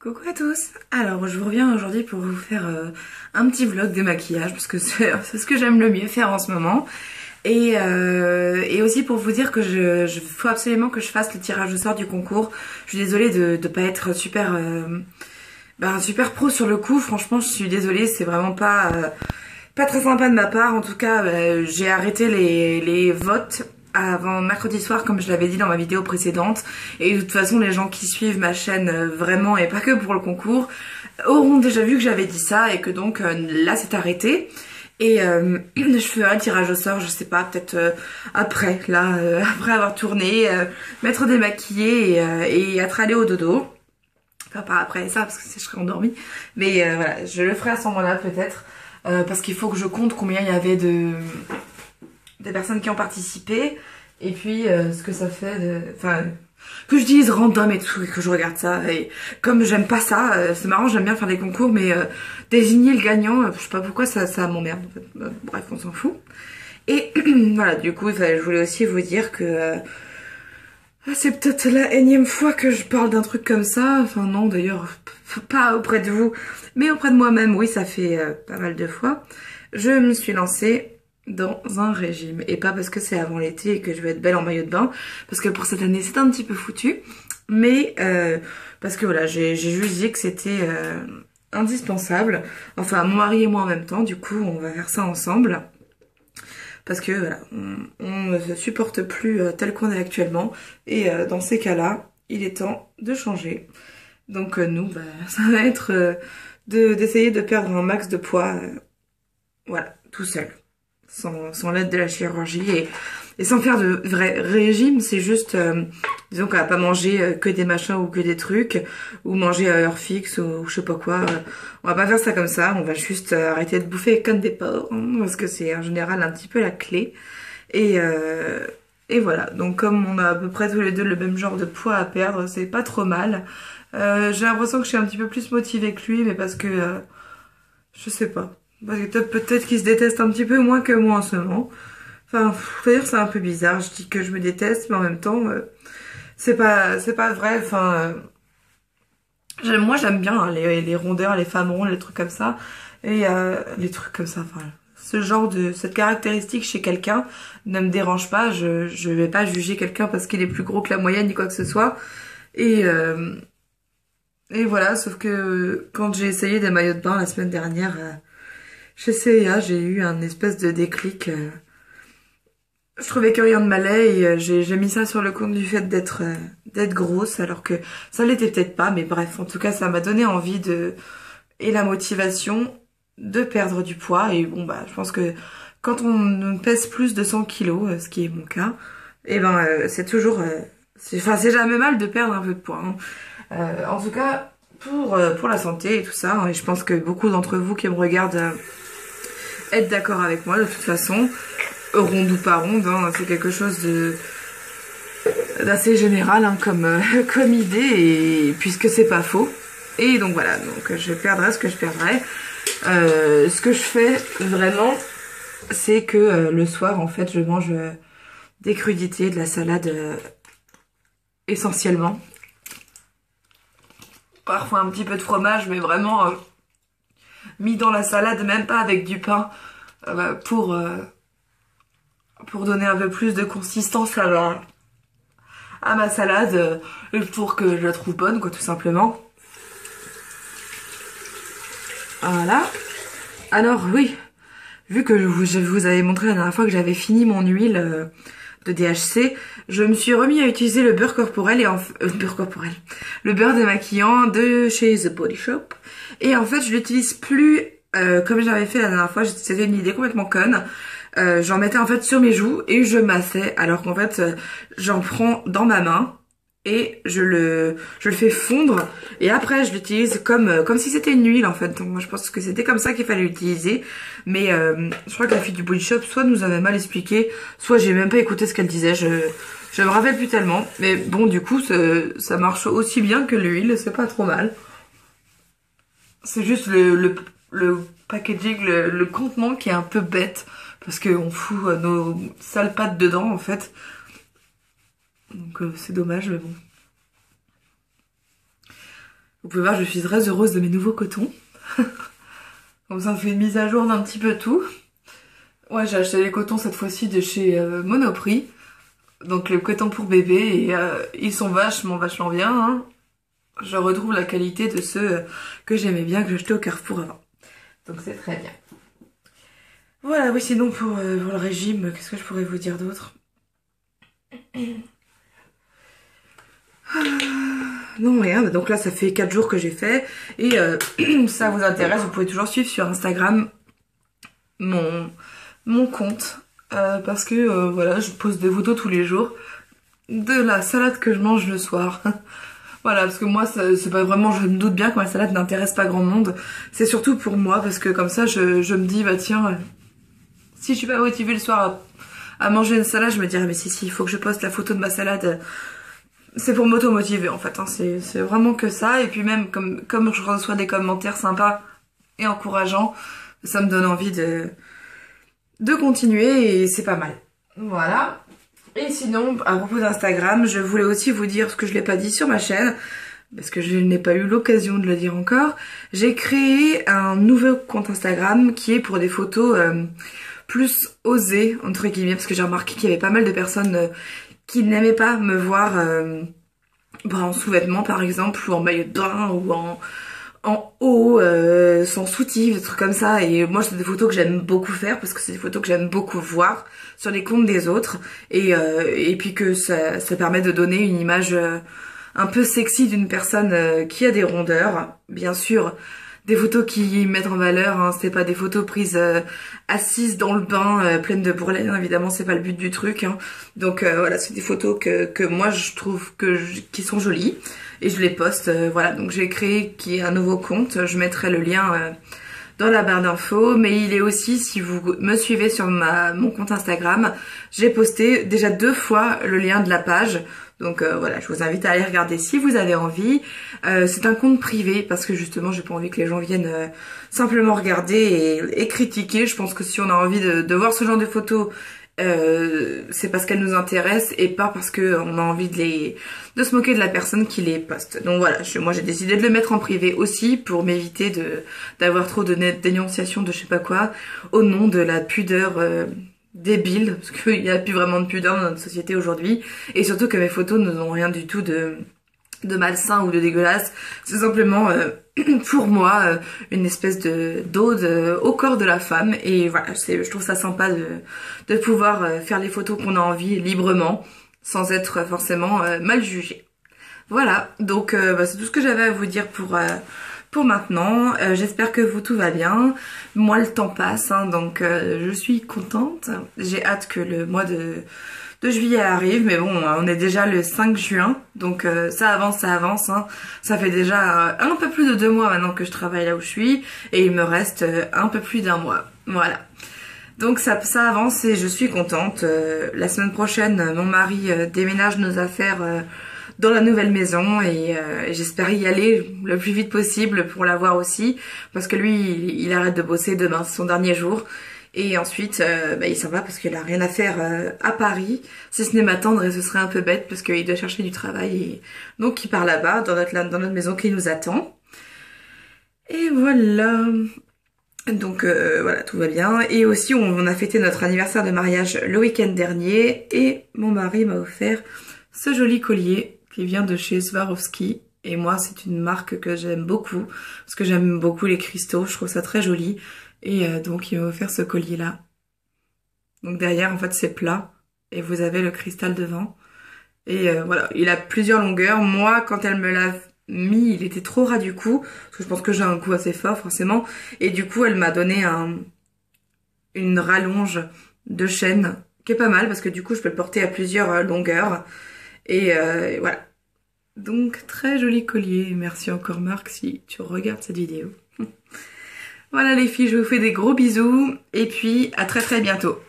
Coucou à tous. Alors je vous reviens aujourd'hui pour vous faire un petit vlog démaquillage parce que c'est ce que j'aime le mieux faire en ce moment. Et aussi pour vous dire que faut absolument que je fasse le tirage au sort du concours. Je suis désolée de pas être super pro sur le coup. Franchement je suis désolée, c'est vraiment pas très sympa de ma part. En tout cas j'ai arrêté les votes avant mercredi soir comme je l'avais dit dans ma vidéo précédente, et de toute façon les gens qui suivent ma chaîne vraiment et pas que pour le concours auront déjà vu que j'avais dit ça et que donc là c'est arrêté. Et je ferai un tirage au sort, je sais pas, peut-être après après avoir tourné, m'être démaquillée et être allée au dodo. Enfin pas après ça parce que je serais endormie, mais voilà, je le ferai à ce moment-là peut-être, parce qu'il faut que je compte combien il y avait des personnes qui ont participé, et puis ce que ça fait enfin que je dise random et tout, et que je regarde ça. Et comme j'aime pas ça, c'est marrant, j'aime bien faire des concours, mais désigner le gagnant, je sais pas pourquoi ça m'emmerde en fait. Bref, on s'en fout. Et voilà, du coup je voulais aussi vous dire que c'est peut-être la énième fois que je parle d'un truc comme ça. Enfin non d'ailleurs, pas auprès de vous, mais auprès de moi-même. Oui, ça fait pas mal de fois. Je me suis lancée dans un régime, et pas parce que c'est avant l'été et que je vais être belle en maillot de bain, parce que pour cette année c'est un petit peu foutu, mais parce que voilà, j'ai juste dit que c'était indispensable, enfin mon mari et moi en même temps, du coup on va faire ça ensemble, parce que voilà, on ne se supporte plus tel qu'on est actuellement, et dans ces cas-là, il est temps de changer. Donc nous, ça va être d'essayer de perdre un max de poids, voilà, tout seul. Sans l'aide de la chirurgie, et sans faire de vrai régime. C'est juste, disons qu'on va pas manger que des machins ou que des trucs, ou manger à heure fixe ou je sais pas quoi. On va pas faire ça comme ça, on va juste arrêter de bouffer comme des porcs, hein, parce que c'est en général un petit peu la clé. Et voilà, donc comme on a à peu près tous les deux le même genre de poids à perdre, c'est pas trop mal. J'ai l'impression que je suis un petit peu plus motivée que lui, mais parce que je sais pas. Parce que peut-être qu'il se déteste un petit peu moins que moi en ce moment. Enfin, d'ailleurs c'est un peu bizarre. Je dis que je me déteste, mais en même temps, c'est pas vrai. Enfin, moi j'aime bien hein, les rondeurs, les femmes rondes, les trucs comme ça. Et les trucs comme ça, enfin, cette caractéristique chez quelqu'un ne me dérange pas. Je vais pas juger quelqu'un parce qu'il est plus gros que la moyenne ni quoi que ce soit. Et, euh, et voilà, sauf que quand j'ai essayé des maillots de bain la semaine dernière, chez C&A, j'ai eu un espèce de déclic. Je trouvais que rien ne m'allait, et j'ai mis ça sur le compte du fait d'être grosse, alors que ça l'était peut-être pas, mais bref, en tout cas, ça m'a donné envie et la motivation de perdre du poids. Et bon, je pense que quand on pèse plus de 100 kilos, ce qui est mon cas, et c'est toujours, c'est jamais mal de perdre un peu de poids, hein. En tout cas, pour la santé et tout ça, hein, et je pense que beaucoup d'entre vous qui me regardent être d'accord avec moi de toute façon, ronde ou pas ronde, hein, c'est quelque chose d'assez général, hein, comme idée, et puisque c'est pas faux. Et donc voilà, donc je perdrai ce que je perdrai. Ce que je fais vraiment, c'est que le soir en fait je mange des crudités, de la salade essentiellement. Parfois un petit peu de fromage, mais vraiment mis dans la salade, même pas avec du pain, pour donner un peu plus de consistance à ma salade, pour que je la trouve bonne, quoi, tout simplement. Voilà. Alors oui, vu que je vous avais montré la dernière fois que j'avais fini mon huile de DHC, je me suis remis à utiliser le beurre corporel, le beurre démaquillant de chez The Body Shop. Et en fait, je l'utilise plus comme j'avais fait la dernière fois. C'était une idée complètement conne. J'en mettais en fait sur mes joues et je massais, alors qu'en fait j'en prends dans ma main et je le fais fondre, et après je l'utilise comme si c'était une huile en fait. Donc moi je pense que c'était comme ça qu'il fallait l'utiliser, mais je crois que la fille du Body Shop soit nous avait mal expliqué, soit j'ai même pas écouté ce qu'elle disait, je me rappelle plus tellement. Mais bon, du coup ça marche aussi bien que l'huile, c'est pas trop mal. C'est juste le packaging, le contenant qui est un peu bête, parce qu'on fout nos sales pattes dedans en fait. Donc c'est dommage, mais bon. Vous pouvez voir, je suis très heureuse de mes nouveaux cotons. Comme ça, on fait une mise à jour d'un petit peu tout. Ouais, j'ai acheté les cotons cette fois-ci de chez Monoprix. Donc le coton pour bébé, et ils sont vachement bien, hein. Je retrouve la qualité de ceux que j'aimais bien, que j'achetais au Carrefour avant. Donc c'est très bien. Voilà, oui, sinon pour le régime, qu'est-ce que je pourrais vous dire d'autre? Non, rien. Donc là, ça fait 4 jours que j'ai fait. Et ça vous intéresse, vous pouvez toujours suivre sur Instagram mon compte. Parce que voilà, je pose des photos tous les jours de la salade que je mange le soir. Voilà, parce que moi, c'est pas vraiment, je me doute bien que ma salade n'intéresse pas grand monde. C'est surtout pour moi, parce que comme ça, je me dis, bah tiens, si je suis pas motivée le soir à manger une salade, je me dirais, mais si, il faut que je poste la photo de ma salade. C'est pour m'auto-motiver en fait, hein. C'est vraiment que ça. Et puis même, comme je reçois des commentaires sympas et encourageants, ça me donne envie de continuer et c'est pas mal. Voilà. Et sinon, à propos d'Instagram, je voulais aussi vous dire ce que je l'ai pas dit sur ma chaîne, parce que je n'ai pas eu l'occasion de le dire encore. J'ai créé un nouveau compte Instagram qui est pour des photos plus osées, entre guillemets, parce que j'ai remarqué qu'il y avait pas mal de personnes qui n'aimaient pas me voir en sous-vêtements par exemple, ou en maillot de bain, ou en haut, sans soutif, des trucs comme ça. Et moi, c'est des photos que j'aime beaucoup faire parce que c'est des photos que j'aime beaucoup voir sur les comptes des autres. Et puis que ça permet de donner une image un peu sexy d'une personne qui a des rondeurs. Bien sûr, des photos qui mettent en valeur, hein, c'est pas des photos prises assises dans le bain, pleines de bourrelets, hein, évidemment, c'est pas le but du truc. Hein. Donc voilà, c'est des photos que moi je trouve qui sont jolies. Et je les poste, voilà, donc j'ai créé un nouveau compte, je mettrai le lien dans la barre d'infos, mais il est aussi, si vous me suivez sur mon compte Instagram, j'ai posté déjà 2 fois le lien de la page, donc voilà, je vous invite à aller regarder si vous avez envie. C'est un compte privé, parce que justement j'ai pas envie que les gens viennent simplement regarder et critiquer. Je pense que si on a envie de voir ce genre de photos, c'est parce qu'elles nous intéressent et pas parce qu'on a envie de se moquer de la personne qui les poste. Donc voilà, moi j'ai décidé de le mettre en privé aussi pour m'éviter d'avoir trop de dénonciations de je sais pas quoi au nom de la pudeur débile, parce qu'il n'y a plus vraiment de pudeur dans notre société aujourd'hui, et surtout que mes photos n'ont rien du tout de malsain ou de dégueulasse. C'est simplement pour moi une espèce d'ode au corps de la femme, et voilà, je trouve ça sympa de pouvoir faire les photos qu'on a envie librement sans être forcément mal jugé. Voilà, donc c'est tout ce que j'avais à vous dire pour maintenant. J'espère que tout va bien. Moi, le temps passe, hein, donc je suis contente. J'ai hâte que le mois de juillet arrive, mais bon, on est déjà le 5 juin, donc ça avance, hein. Ça fait déjà un peu plus de 2 mois maintenant que je travaille là où je suis, et il me reste un peu plus d'1 mois. Voilà. Donc ça avance et je suis contente. La semaine prochaine, mon mari déménage nos affaires dans la nouvelle maison, et j'espère y aller le plus vite possible pour la voir aussi, parce que lui, il arrête de bosser demain, c'est son dernier jour. Et ensuite, il s'en va parce qu'il a rien à faire à Paris, si ce n'est m'attendre, et ce serait un peu bête parce qu'il doit chercher du travail. Et donc il part là-bas, dans notre maison qui nous attend. Et voilà. Donc voilà, tout va bien. Et aussi, on a fêté notre anniversaire de mariage le week-end dernier, et mon mari m'a offert ce joli collier qui vient de chez Swarovski. Et moi, c'est une marque que j'aime beaucoup, parce que j'aime beaucoup les cristaux, je trouve ça très joli. Et donc il m'a offert ce collier là. Donc derrière en fait c'est plat et vous avez le cristal devant. Et voilà, il a plusieurs longueurs. Moi quand elle me l'a mis, il était trop ras du cou, parce que je pense que j'ai un cou assez fort forcément. Et du coup elle m'a donné une rallonge de chaîne qui est pas mal, parce que du coup je peux le porter à plusieurs longueurs. Et voilà. Donc très joli collier. Merci encore Marc si tu regardes cette vidéo. Voilà les filles, je vous fais des gros bisous et puis à très bientôt.